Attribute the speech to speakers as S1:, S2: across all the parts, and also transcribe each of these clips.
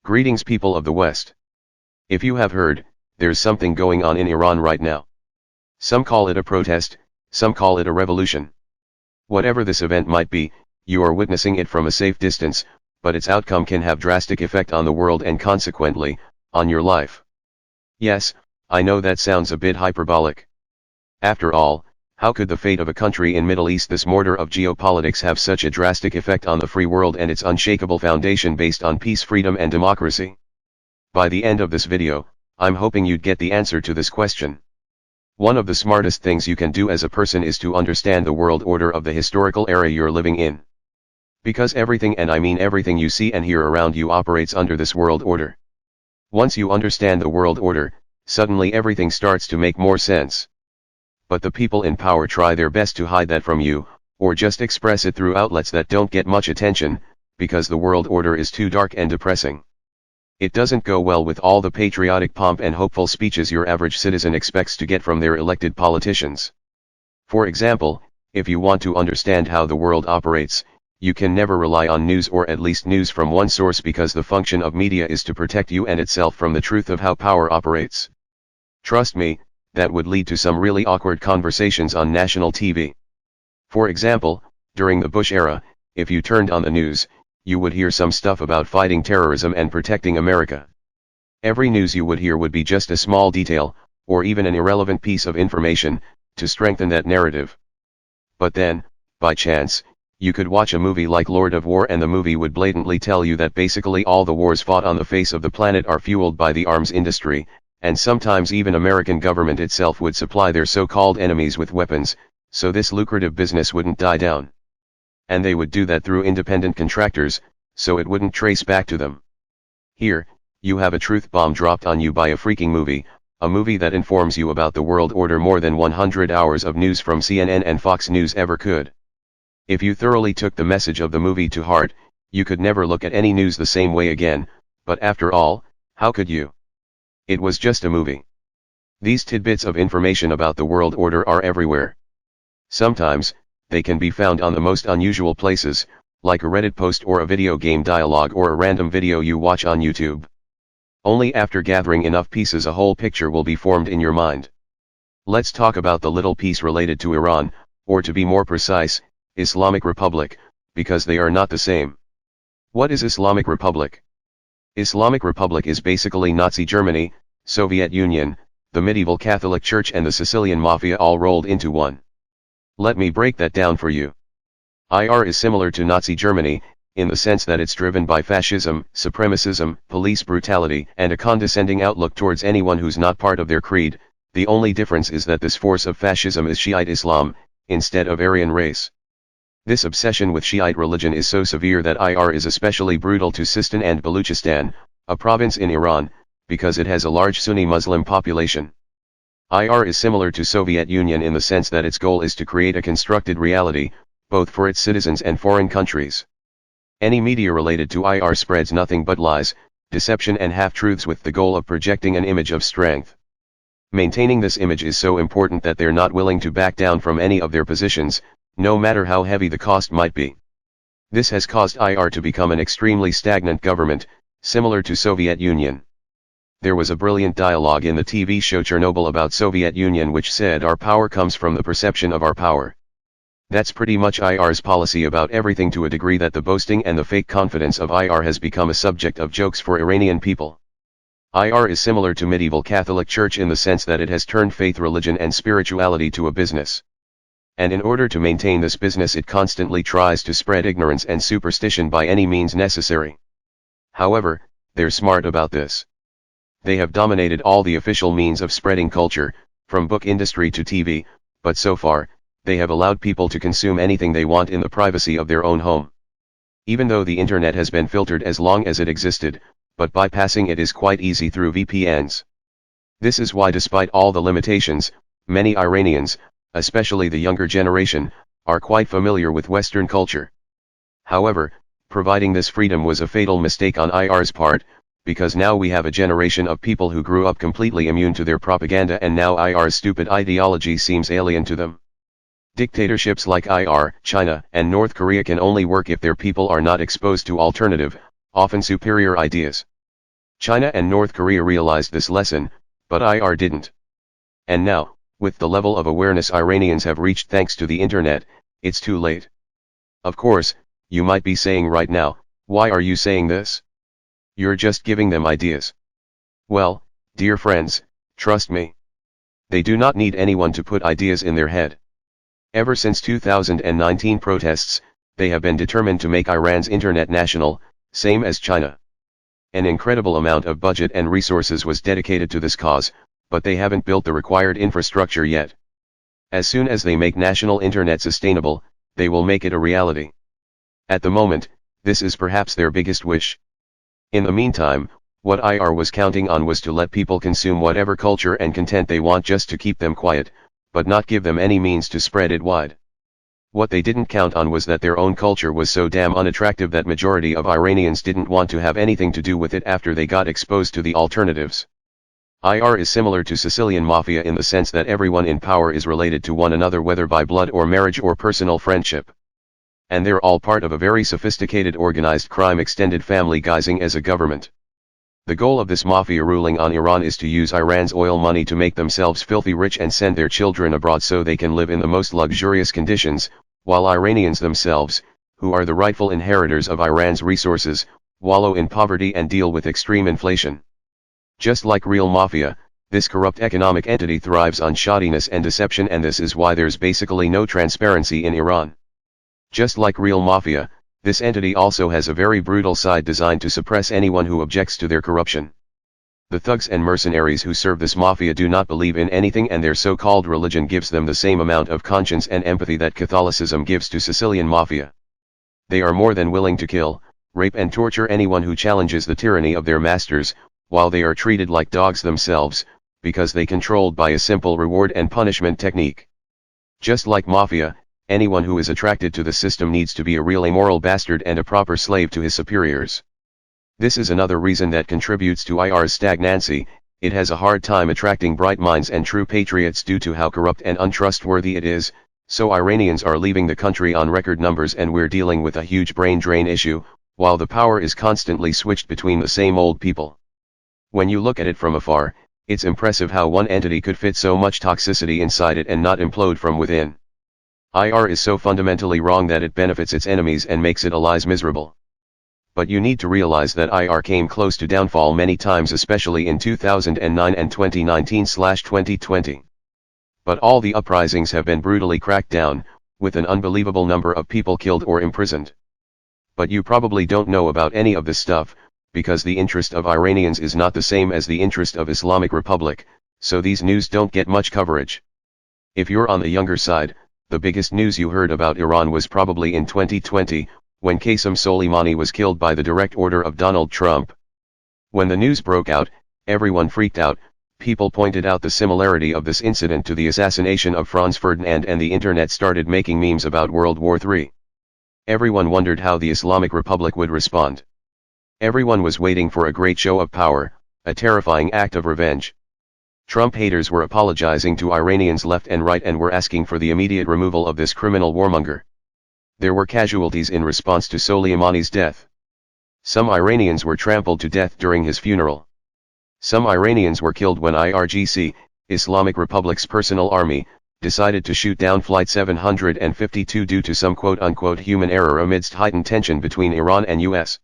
S1: Greetings people of the West. If you have heard, there's something going on in Iran right now. Some call it a protest, some call it a revolution. Whatever this event might be, you are witnessing it from a safe distance, but its outcome can have drastic effect on the world and consequently, on your life. Yes, I know that sounds a bit hyperbolic. After all, how could the fate of a country in Middle East, this mortar of geopolitics, have such a drastic effect on the free world and its unshakable foundation based on peace, freedom and democracy? By the end of this video, I'm hoping you'd get the answer to this question. One of the smartest things you can do as a person is to understand the world order of the historical era you're living in. Because everything, and I mean everything you see and hear around you, operates under this world order. Once you understand the world order, suddenly everything starts to make more sense. But the people in power try their best to hide that from you, or just express it through outlets that don't get much attention, because the world order is too dark and depressing. It doesn't go well with all the patriotic pomp and hopeful speeches your average citizen expects to get from their elected politicians. For example, if you want to understand how the world operates, you can never rely on news, or at least news from one source, because the function of media is to protect you and itself from the truth of how power operates. Trust me, that would lead to some really awkward conversations on national TV. For example, during the Bush era, if you turned on the news, you would hear some stuff about fighting terrorism and protecting America. Every news you would hear would be just a small detail, or even an irrelevant piece of information, to strengthen that narrative. But then, by chance, you could watch a movie like Lord of War, and the movie would blatantly tell you that basically all the wars fought on the face of the planet are fueled by the arms industry, and sometimes even American government itself would supply their so-called enemies with weapons, so this lucrative business wouldn't die down. And they would do that through independent contractors, so it wouldn't trace back to them. Here, you have a truth bomb dropped on you by a freaking movie, a movie that informs you about the world order more than 100 hours of news from CNN and Fox News ever could. If you thoroughly took the message of the movie to heart, you could never look at any news the same way again, but after all, how could you? It was just a movie. These tidbits of information about the world order are everywhere. Sometimes, they can be found on the most unusual places, like a Reddit post or a video game dialogue or a random video you watch on YouTube. Only after gathering enough pieces a whole picture will be formed in your mind. Let's talk about the little piece related to Iran, or to be more precise, Islamic Republic, because they are not the same. What is Islamic Republic? Islamic Republic is basically Nazi Germany, Soviet Union, the medieval Catholic Church and the Sicilian Mafia all rolled into one. Let me break that down for you. IR is similar to Nazi Germany, in the sense that it's driven by fascism, supremacism, police brutality, and a condescending outlook towards anyone who's not part of their creed. The only difference is that this force of fascism is Shiite Islam, instead of Aryan race. This obsession with Shiite religion is so severe that IR is especially brutal to Sistan and Baluchistan, a province in Iran, because it has a large Sunni Muslim population. IR is similar to Soviet Union in the sense that its goal is to create a constructed reality, both for its citizens and foreign countries. Any media related to IR spreads nothing but lies, deception and half-truths with the goal of projecting an image of strength. Maintaining this image is so important that they're not willing to back down from any of their positions, no matter how heavy the cost might be. This has caused IR to become an extremely stagnant government, similar to Soviet Union. There was a brilliant dialogue in the TV show Chernobyl about Soviet Union which said our power comes from the perception of our power. That's pretty much IR's policy about everything, to a degree that the boasting and the fake confidence of IR has become a subject of jokes for Iranian people. IR is similar to medieval Catholic Church in the sense that it has turned faith, religion and spirituality to a business. And in order to maintain this business it constantly tries to spread ignorance and superstition by any means necessary. However, they're smart about this. They have dominated all the official means of spreading culture, from book industry to TV, but so far, they have allowed people to consume anything they want in the privacy of their own home. Even though the internet has been filtered as long as it existed, but bypassing it is quite easy through VPNs. This is why, despite all the limitations, many Iranians, especially the younger generation, are quite familiar with Western culture. However, providing this freedom was a fatal mistake on IR's part, because now we have a generation of people who grew up completely immune to their propaganda, and now IR's stupid ideology seems alien to them. Dictatorships like IR, China, and North Korea can only work if their people are not exposed to alternative, often superior ideas. China and North Korea realized this lesson, but IR didn't. And now, with the level of awareness Iranians have reached thanks to the internet, it's too late. Of course, you might be saying right now, why are you saying this? You're just giving them ideas. Well, dear friends, trust me. They do not need anyone to put ideas in their head. Ever since 2019 protests, they have been determined to make Iran's internet national, same as China. An incredible amount of budget and resources was dedicated to this cause, but they haven't built the required infrastructure yet. As soon as they make national internet sustainable, they will make it a reality. At the moment, this is perhaps their biggest wish. In the meantime, what IR was counting on was to let people consume whatever culture and content they want just to keep them quiet, but not give them any means to spread it wide. What they didn't count on was that their own culture was so damn unattractive that majority of Iranians didn't want to have anything to do with it after they got exposed to the alternatives. IR is similar to Sicilian mafia in the sense that everyone in power is related to one another whether by blood or marriage or personal friendship. And they're all part of a very sophisticated organized crime extended family guising as a government. The goal of this mafia ruling on Iran is to use Iran's oil money to make themselves filthy rich and send their children abroad so they can live in the most luxurious conditions, while Iranians themselves, who are the rightful inheritors of Iran's resources, wallow in poverty and deal with extreme inflation. Just like real mafia, this corrupt economic entity thrives on shoddiness and deception, and this is why there's basically no transparency in Iran. Just like real mafia, this entity also has a very brutal side designed to suppress anyone who objects to their corruption. The thugs and mercenaries who serve this mafia do not believe in anything, and their so-called religion gives them the same amount of conscience and empathy that Catholicism gives to Sicilian mafia. They are more than willing to kill, rape and torture anyone who challenges the tyranny of their masters, while they are treated like dogs themselves, because they controlled by a simple reward and punishment technique. Just like mafia, anyone who is attracted to the system needs to be a real immoral bastard and a proper slave to his superiors. This is another reason that contributes to IR's stagnancy. It has a hard time attracting bright minds and true patriots due to how corrupt and untrustworthy it is, so Iranians are leaving the country on record numbers and we're dealing with a huge brain drain issue, while the power is constantly switched between the same old people. When you look at it from afar, it's impressive how one entity could fit so much toxicity inside it and not implode from within. IR is so fundamentally wrong that it benefits its enemies and makes it allies miserable. But you need to realize that IR came close to downfall many times, especially in 2009 and 2019/2020. But all the uprisings have been brutally cracked down, with an unbelievable number of people killed or imprisoned. But you probably don't know about any of this stuff, because the interest of Iranians is not the same as the interest of Islamic Republic, so these news don't get much coverage. If you're on the younger side, the biggest news you heard about Iran was probably in 2020, when Qasem Soleimani was killed by the direct order of Donald Trump. When the news broke out, everyone freaked out. People pointed out the similarity of this incident to the assassination of Franz Ferdinand, and the internet started making memes about World War III. Everyone wondered how the Islamic Republic would respond. Everyone was waiting for a great show of power, a terrifying act of revenge. Trump haters were apologizing to Iranians left and right and were asking for the immediate removal of this criminal warmonger. There were casualties in response to Soleimani's death. Some Iranians were trampled to death during his funeral. Some Iranians were killed when IRGC, Islamic Republic's personal army, decided to shoot down Flight 752 due to some quote-unquote human error amidst heightened tension between Iran and US.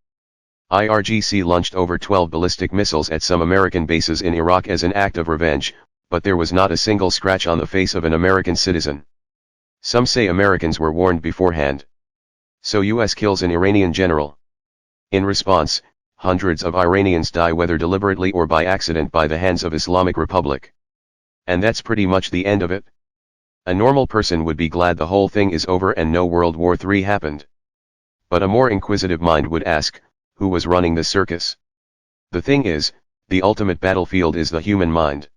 S1: IRGC launched over 12 ballistic missiles at some American bases in Iraq as an act of revenge, but there was not a single scratch on the face of an American citizen. Some say Americans were warned beforehand. So US kills an Iranian general. In response, hundreds of Iranians die whether deliberately or by accident by the hands of Islamic Republic. And that's pretty much the end of it. A normal person would be glad the whole thing is over and no World War III happened. But a more inquisitive mind would ask, who was running this circus? The thing is, the ultimate battlefield is the human mind.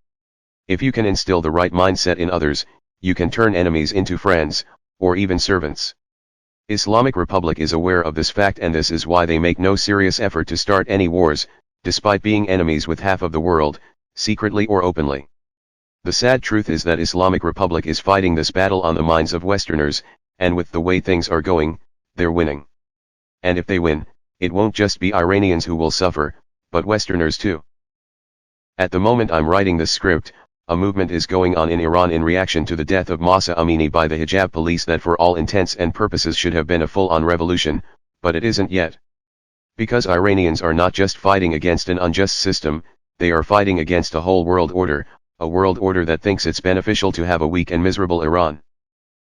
S1: If you can instill the right mindset in others, you can turn enemies into friends, or even servants. Islamic Republic is aware of this fact, and this is why they make no serious effort to start any wars, despite being enemies with half of the world, secretly or openly. The sad truth is that Islamic Republic is fighting this battle on the minds of Westerners, and with the way things are going, they're winning. And if they win, it won't just be Iranians who will suffer, but Westerners too. At the moment I'm writing this script, a movement is going on in Iran in reaction to the death of Mahsa Amini by the hijab police that for all intents and purposes should have been a full-on revolution, but it isn't yet. Because Iranians are not just fighting against an unjust system, they are fighting against a whole world order, a world order that thinks it's beneficial to have a weak and miserable Iran.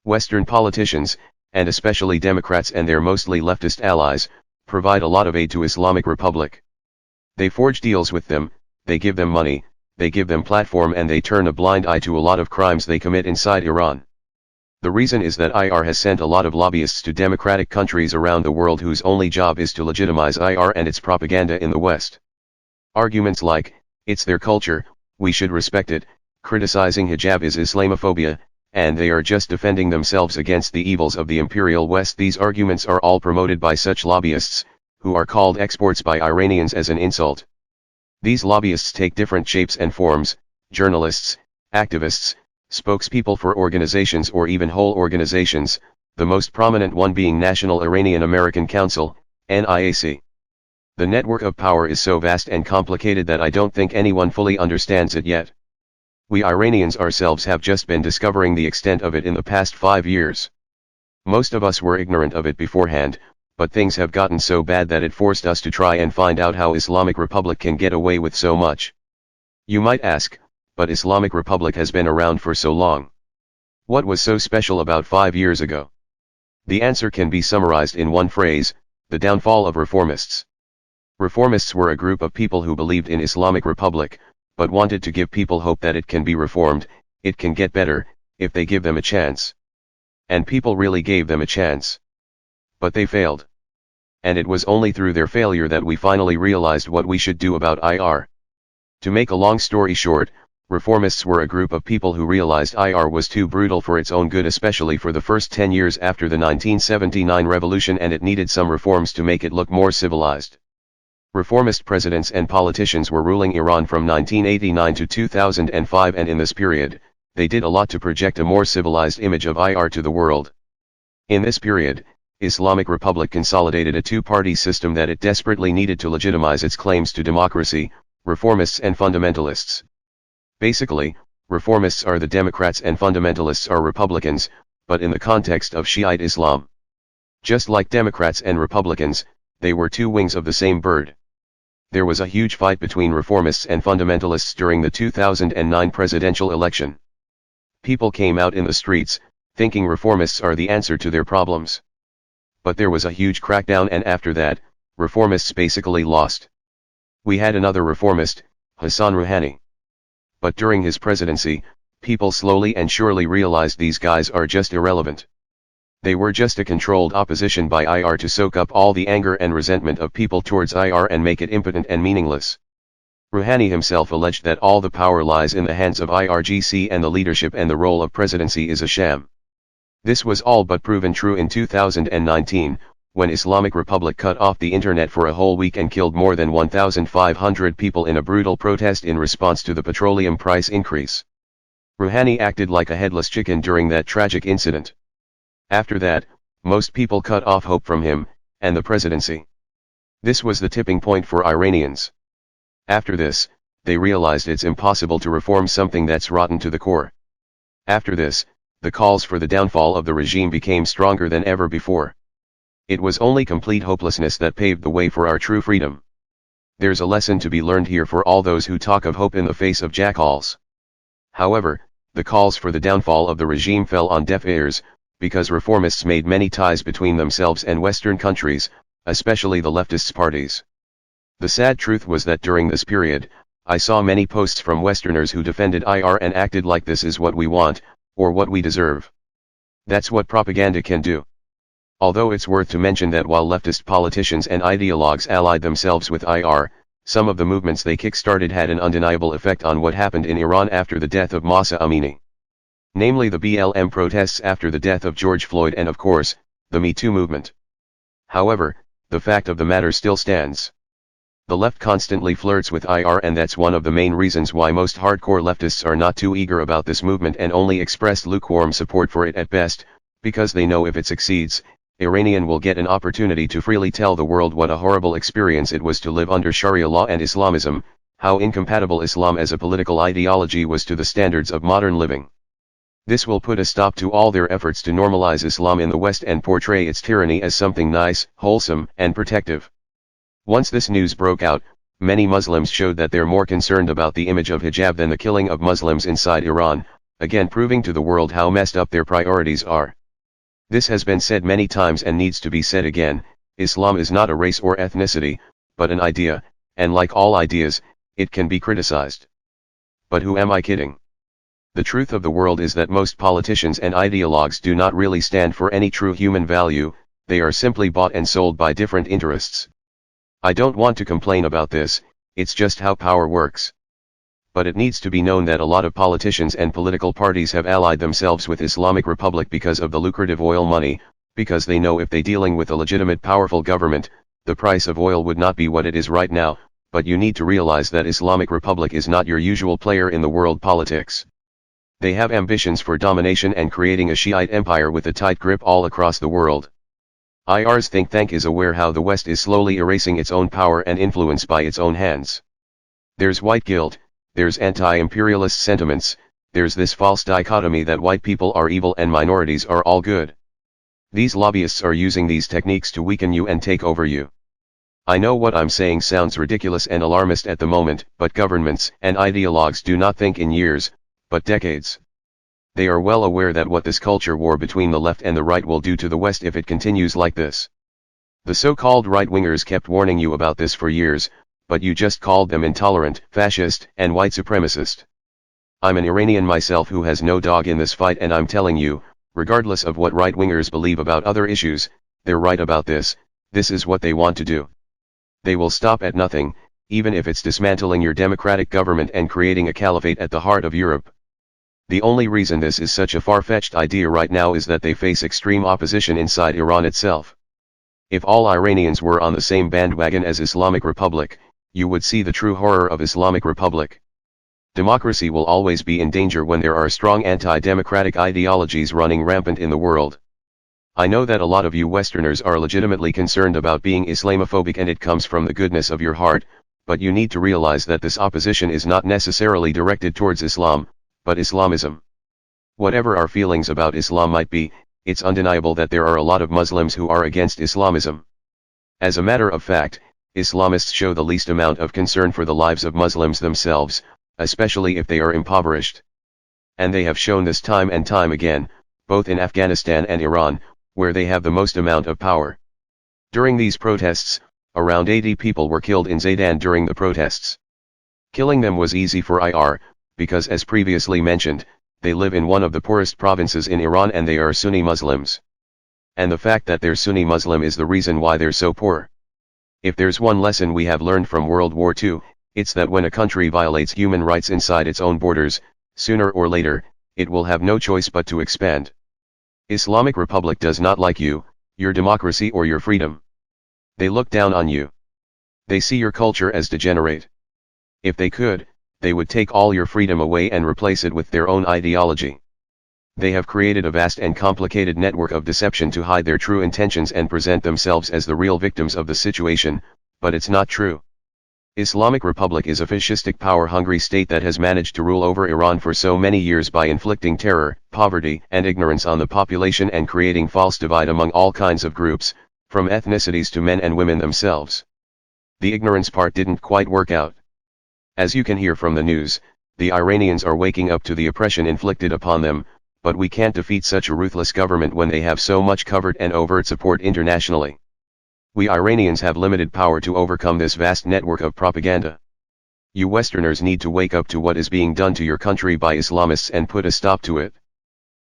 S1: Western politicians, and especially Democrats and their mostly leftist allies, provide a lot of aid to Islamic Republic. They forge deals with them, they give them money, they give them platform, and they turn a blind eye to a lot of crimes they commit inside Iran. The reason is that IR has sent a lot of lobbyists to democratic countries around the world whose only job is to legitimize IR and its propaganda in the West. Arguments like, it's their culture, we should respect it, criticizing hijab is Islamophobia, and they are just defending themselves against the evils of the imperial West. These arguments are all promoted by such lobbyists, who are called exports by Iranians as an insult. These lobbyists take different shapes and forms: journalists, activists, spokespeople for organizations or even whole organizations, the most prominent one being National Iranian American Council, NIAC. The network of power is so vast and complicated that I don't think anyone fully understands it yet. We Iranians ourselves have just been discovering the extent of it in the past 5 years. Most of us were ignorant of it beforehand, but things have gotten so bad that it forced us to try and find out how Islamic Republic can get away with so much. You might ask, but Islamic Republic has been around for so long. What was so special about 5 years ago? The answer can be summarized in one phrase: the downfall of reformists. Reformists were a group of people who believed in Islamic Republic, but wanted to give people hope that it can be reformed, it can get better, if they give them a chance. And people really gave them a chance. But they failed. And it was only through their failure that we finally realized what we should do about IR. To make a long story short, reformists were a group of people who realized IR was too brutal for its own good, especially for the first 10 years after the 1979 revolution, and it needed some reforms to make it look more civilized. Reformist presidents and politicians were ruling Iran from 1989 to 2005, and in this period, they did a lot to project a more civilized image of IR to the world. In this period, Islamic Republic consolidated a two-party system that it desperately needed to legitimize its claims to democracy: reformists and fundamentalists. Basically, reformists are the Democrats and fundamentalists are Republicans, but in the context of Shiite Islam. Just like Democrats and Republicans, they were two wings of the same bird. There was a huge fight between reformists and fundamentalists during the 2009 presidential election. People came out in the streets, thinking reformists are the answer to their problems. But there was a huge crackdown, and after that, reformists basically lost. We had another reformist, Hassan Rouhani. But during his presidency, people slowly and surely realized these guys are just irrelevant. They were just a controlled opposition by IR to soak up all the anger and resentment of people towards IR and make it impotent and meaningless. Rouhani himself alleged that all the power lies in the hands of IRGC and the leadership, and the role of presidency is a sham. This was all but proven true in 2019, when Islamic Republic cut off the internet for a whole week and killed more than 1,500 people in a brutal protest in response to the petroleum price increase. Rouhani acted like a headless chicken during that tragic incident. After that, most people cut off hope from him, and the presidency. This was the tipping point for Iranians. After this, they realized it's impossible to reform something that's rotten to the core. After this, the calls for the downfall of the regime became stronger than ever before. It was only complete hopelessness that paved the way for our true freedom. There's a lesson to be learned here for all those who talk of hope in the face of jackalls. However, the calls for the downfall of the regime fell on deaf ears, because reformists made many ties between themselves and Western countries, especially the leftist parties. The sad truth was that during this period, I saw many posts from Westerners who defended IR and acted like this is what we want, or what we deserve. That's what propaganda can do. Although it's worth to mention that while leftist politicians and ideologues allied themselves with IR, some of the movements they kick-started had an undeniable effect on what happened in Iran after the death of Mahsa Amini. Namely the BLM protests after the death of George Floyd and, of course, the Me Too movement. However, the fact of the matter still stands. The left constantly flirts with IR, and that's one of the main reasons why most hardcore leftists are not too eager about this movement and only express lukewarm support for it at best, because they know if it succeeds, Iranian will get an opportunity to freely tell the world what a horrible experience it was to live under Sharia law and Islamism, how incompatible Islam as a political ideology was to the standards of modern living. This will put a stop to all their efforts to normalize Islam in the West and portray its tyranny as something nice, wholesome, and protective. Once this news broke out, many Muslims showed that they're more concerned about the image of hijab than the killing of Muslims inside Iran, again proving to the world how messed up their priorities are. This has been said many times and needs to be said again: Islam is not a race or ethnicity, but an idea, and like all ideas, it can be criticized. But who am I kidding? The truth of the world is that most politicians and ideologues do not really stand for any true human value, they are simply bought and sold by different interests. I don't want to complain about this, it's just how power works. But it needs to be known that a lot of politicians and political parties have allied themselves with Islamic Republic because of the lucrative oil money, because they know if they dealing with a legitimate powerful government, the price of oil would not be what it is right now, but you need to realize that Islamic Republic is not your usual player in the world politics. They have ambitions for domination and creating a Shiite empire with a tight grip all across the world. IR's think tank is aware how the West is slowly erasing its own power and influence by its own hands. There's white guilt, there's anti-imperialist sentiments, there's this false dichotomy that white people are evil and minorities are all good. These lobbyists are using these techniques to weaken you and take over you. I know what I'm saying sounds ridiculous and alarmist at the moment, but governments and ideologues do not think in years, but decades. They are well aware that what this culture war between the left and the right will do to the West if it continues like this. The so-called right-wingers kept warning you about this for years, but you just called them intolerant, fascist, and white supremacist. I'm an Iranian myself who has no dog in this fight, and I'm telling you, regardless of what right-wingers believe about other issues, they're right about this. This is what they want to do. They will stop at nothing, even if it's dismantling your democratic government and creating a caliphate at the heart of Europe. The only reason this is such a far-fetched idea right now is that they face extreme opposition inside Iran itself. If all Iranians were on the same bandwagon as Islamic Republic, you would see the true horror of Islamic Republic. Democracy will always be in danger when there are strong anti-democratic ideologies running rampant in the world. I know that a lot of you Westerners are legitimately concerned about being Islamophobic and it comes from the goodness of your heart, but you need to realize that this opposition is not necessarily directed towards Islam, but Islamism. Whatever our feelings about Islam might be, it's undeniable that there are a lot of Muslims who are against Islamism. As a matter of fact, Islamists show the least amount of concern for the lives of Muslims themselves, especially if they are impoverished. And they have shown this time and time again, both in Afghanistan and Iran, where they have the most amount of power. During these protests, around 80 people were killed in Zaydan during the protests. Killing them was easy for IR, because as previously mentioned, they live in one of the poorest provinces in Iran and they are Sunni Muslims. And the fact that they're Sunni Muslim is the reason why they're so poor. If there's one lesson we have learned from World War II, it's that when a country violates human rights inside its own borders, sooner or later, it will have no choice but to expand. Islamic Republic does not like you, your democracy or your freedom. They look down on you. They see your culture as degenerate. If they could, they would take all your freedom away and replace it with their own ideology. They have created a vast and complicated network of deception to hide their true intentions and present themselves as the real victims of the situation, but it's not true. Islamic Republic is a fascistic power-hungry state that has managed to rule over Iran for so many years by inflicting terror, poverty, and ignorance on the population and creating false divide among all kinds of groups, from ethnicities to men and women themselves. The ignorance part didn't quite work out. As you can hear from the news, the Iranians are waking up to the oppression inflicted upon them, but we can't defeat such a ruthless government when they have so much covert and overt support internationally. We Iranians have limited power to overcome this vast network of propaganda. You Westerners need to wake up to what is being done to your country by Islamists and put a stop to it.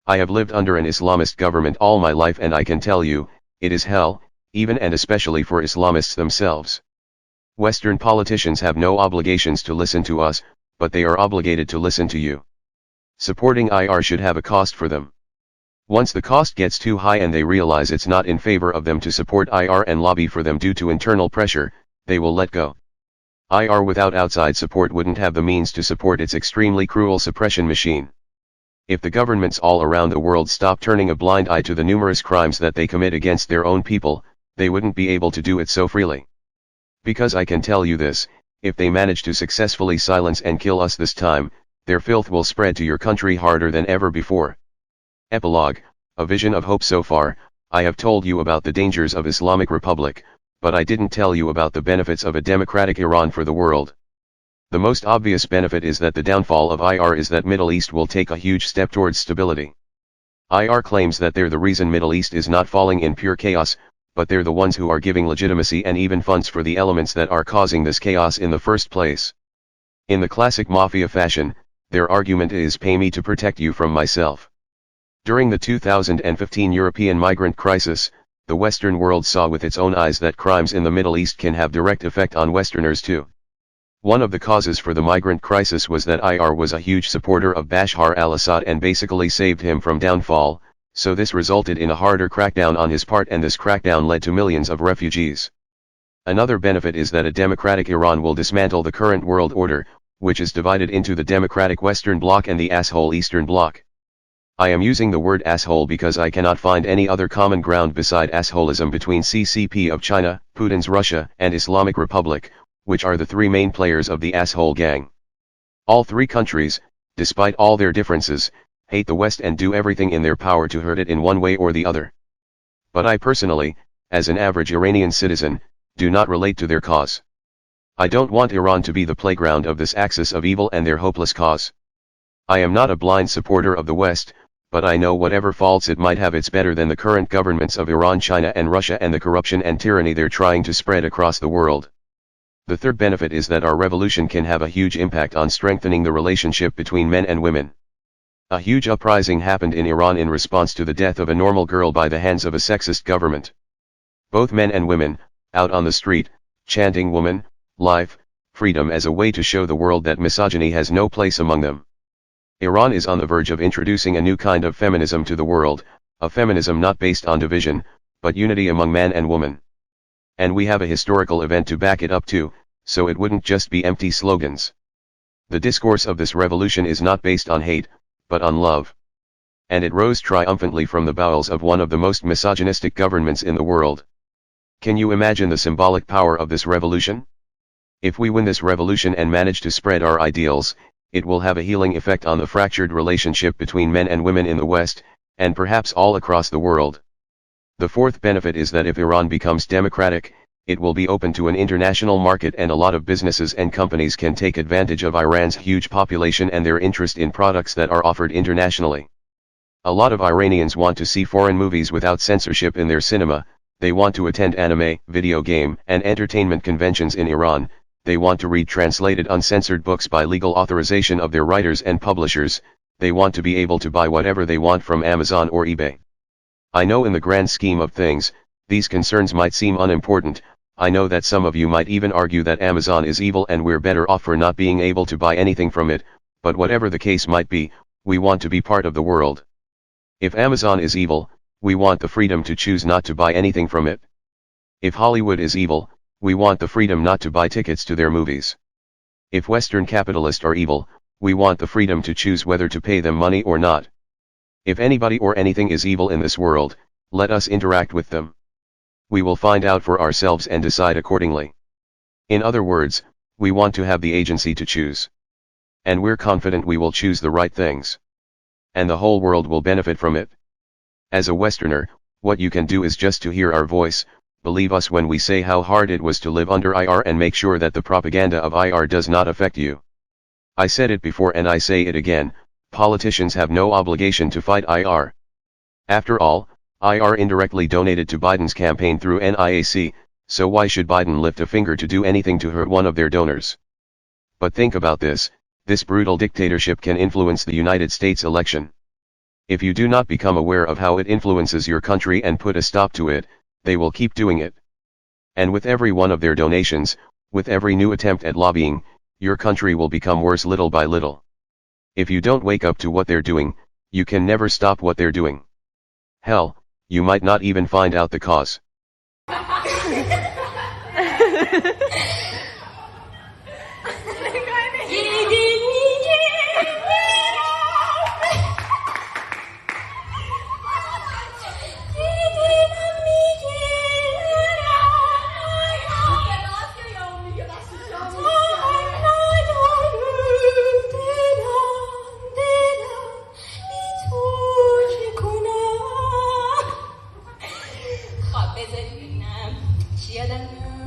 S1: I have lived under an Islamist government all my life and I can tell you, it is hell, even and especially for Islamists themselves. Western politicians have no obligations to listen to us, but they are obligated to listen to you. Supporting IR should have a cost for them. Once the cost gets too high and they realize it's not in favor of them to support IR and lobby for them due to internal pressure, they will let go. IR without outside support wouldn't have the means to support its extremely cruel suppression machine. If the governments all around the world stop turning a blind eye to the numerous crimes that they commit against their own people, they wouldn't be able to do it so freely. Because I can tell you this, if they manage to successfully silence and kill us this time, their filth will spread to your country harder than ever before. Epilogue, a vision of hope. So far, I have told you about the dangers of Islamic Republic, but I didn't tell you about the benefits of a democratic Iran for the world. The most obvious benefit is that the downfall of IR is that Middle East will take a huge step towards stability. IR claims that they're the reason Middle East is not falling in pure chaos, but they're the ones who are giving legitimacy and even funds for the elements that are causing this chaos in the first place. In the classic mafia fashion, their argument is pay me to protect you from myself. During the 2015 European migrant crisis, the Western world saw with its own eyes that crimes in the Middle East can have direct effect on Westerners too. One of the causes for the migrant crisis was that IR was a huge supporter of Bashar al-Assad and basically saved him from downfall, so this resulted in a harder crackdown on his part, and this crackdown led to millions of refugees. Another benefit is that a democratic Iran will dismantle the current world order, which is divided into the democratic Western Bloc and the asshole Eastern Bloc. I am using the word asshole because I cannot find any other common ground beside assholism between CCP of China, Putin's Russia, and Islamic Republic, which are the three main players of the asshole gang. All three countries, despite all their differences, hate the West and do everything in their power to hurt it in one way or the other. But I personally, as an average Iranian citizen, do not relate to their cause. I don't want Iran to be the playground of this axis of evil and their hopeless cause. I am not a blind supporter of the West, but I know whatever faults it might have, it's better than the current governments of Iran, China and Russia and the corruption and tyranny they're trying to spread across the world. The third benefit is that our revolution can have a huge impact on strengthening the relationship between men and women. A huge uprising happened in Iran in response to the death of a normal girl by the hands of a sexist government. Both men and women, out on the street, chanting woman, life, freedom as a way to show the world that misogyny has no place among them. Iran is on the verge of introducing a new kind of feminism to the world, a feminism not based on division, but unity among man and woman. And we have a historical event to back it up too, so it wouldn't just be empty slogans. The discourse of this revolution is not based on hate, but on love. And it rose triumphantly from the bowels of one of the most misogynistic governments in the world. Can you imagine the symbolic power of this revolution? If we win this revolution and manage to spread our ideals, it will have a healing effect on the fractured relationship between men and women in the West, and perhaps all across the world. The fourth benefit is that if Iran becomes democratic, it will be open to an international market, and a lot of businesses and companies can take advantage of Iran's huge population and their interest in products that are offered internationally. A lot of Iranians want to see foreign movies without censorship in their cinema, they want to attend anime, video game, and entertainment conventions in Iran, they want to read translated uncensored books by legal authorization of their writers and publishers, they want to be able to buy whatever they want from Amazon or eBay. I know in the grand scheme of things, these concerns might seem unimportant. I know that some of you might even argue that Amazon is evil and we're better off for not being able to buy anything from it, but whatever the case might be, we want to be part of the world. If Amazon is evil, we want the freedom to choose not to buy anything from it. If Hollywood is evil, we want the freedom not to buy tickets to their movies. If Western capitalists are evil, we want the freedom to choose whether to pay them money or not. If anybody or anything is evil in this world, let us interact with them. We will find out for ourselves and decide accordingly. In other words, we want to have the agency to choose. And we're confident we will choose the right things. And the whole world will benefit from it. As a Westerner, what you can do is just to hear our voice, believe us when we say how hard it was to live under IR, and make sure that the propaganda of IR does not affect you. I said it before and I say it again, politicians have no obligation to fight IR. After all, IR indirectly donated to Biden's campaign through NIAC, so why should Biden lift a finger to do anything to hurt one of their donors? But think about this brutal dictatorship can influence the United States election. If you do not become aware of how it influences your country and put a stop to it, they will keep doing it. And with every one of their donations, with every new attempt at lobbying, your country will become worse little by little. If you don't wake up to what they're doing, you can never stop what they're doing. Hell, you might not even find out the cause.
S2: 在云南，谢谢大家。